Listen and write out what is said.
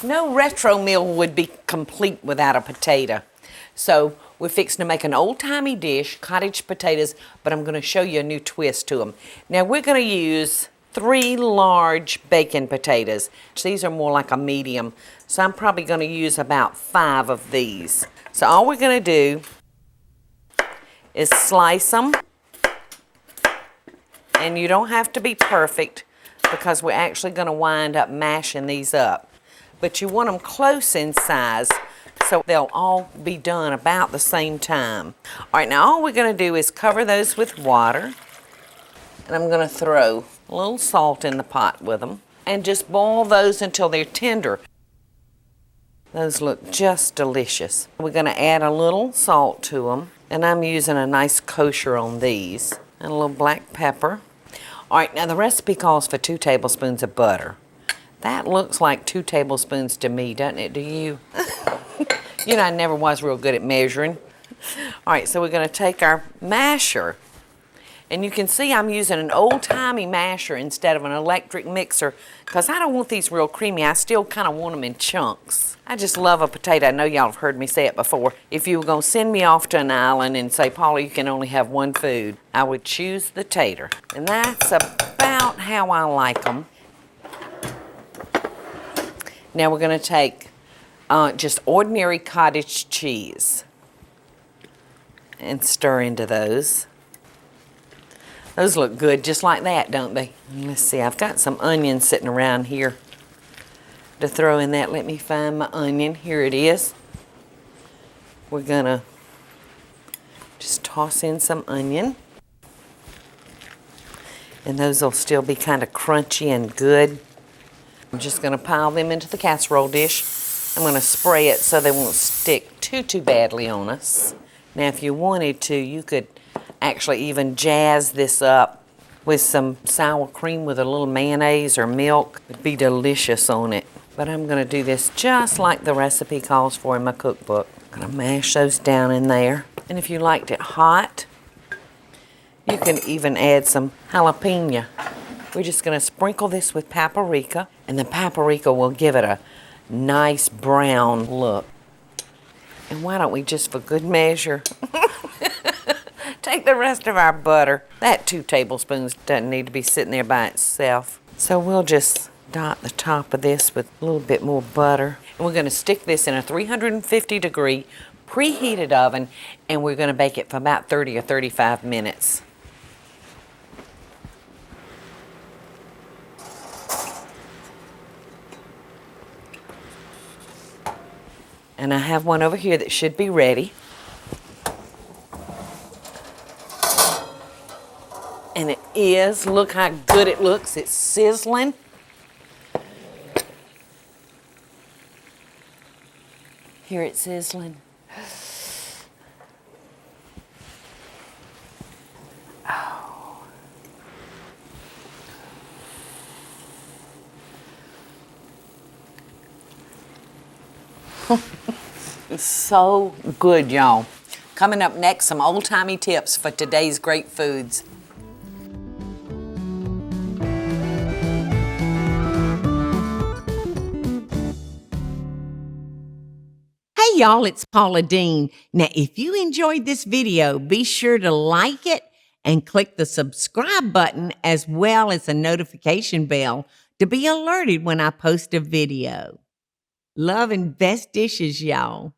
No retro meal would be complete without a potato. So we're fixing to make an old-timey dish, cottage potatoes, but I'm going to show you a new twist to them. Now we're going to use 3 large bacon potatoes. These are more like a medium, so I'm probably going to use about 5 of these. So all we're going to do is slice them, and you don't have to be perfect because we're actually going to wind up mashing these up. But you want them close in size so they'll all be done about the same time. All right, now all we're going to do is cover those with water, and I'm going to throw a little salt in the pot with them and just boil those until they're tender. Those look just delicious. We're going to add a little salt to them, and I'm using a nice kosher on these, and a little black pepper. All right, now the recipe calls for 2 tablespoons of butter. That looks like 2 tablespoons to me, doesn't it? Do you? You know, I never was real good at measuring. All right, so we're going to take our masher, and you can see I'm using an old-timey masher instead of an electric mixer because I don't want these real creamy. I still kind of want them in chunks. I just love a potato. I know y'all have heard me say it before. If you were going to send me off to an island and say, Paula, you can only have one food, I would choose the tater. And that's about how I like them. Now we're going to take just ordinary cottage cheese and stir into those. Those look good just like that, don't they? Let's see, I've got some onion sitting around here to throw in that. Let me find my onion. Here it is. We're gonna just toss in some onion. And those will still be kind of crunchy and good. I'm just gonna pile them into the casserole dish. I'm gonna spray it so they won't stick too badly on us. Now if you wanted to, you could actually even jazz this up with some sour cream with a little mayonnaise or milk. It'd be delicious on it. But I'm going to do this just like the recipe calls for in my cookbook. I'm going to mash those down in there. And if you liked it hot, you can even add some jalapeno. We're just going to sprinkle this with paprika, and the paprika will give it a nice brown look. And why don't we just, for good measure, take the rest of our butter. That 2 tablespoons doesn't need to be sitting there by itself. So we'll just dot the top of this with a little bit more butter. And we're going to stick this in a 350-degree preheated oven, and we're going to bake it for about 30 or 35 minutes. And I have one over here that should be ready. And it is. Look how good it looks. It's sizzling. Hear it sizzling. Oh. It's so good, y'all. Coming up next, some old-timey tips for today's great foods. Hey y'all, it's Paula Deen. Now, if you enjoyed this video, be sure to like it and click the subscribe button as well as the notification bell to be alerted when I post a video. Love and best dishes, y'all.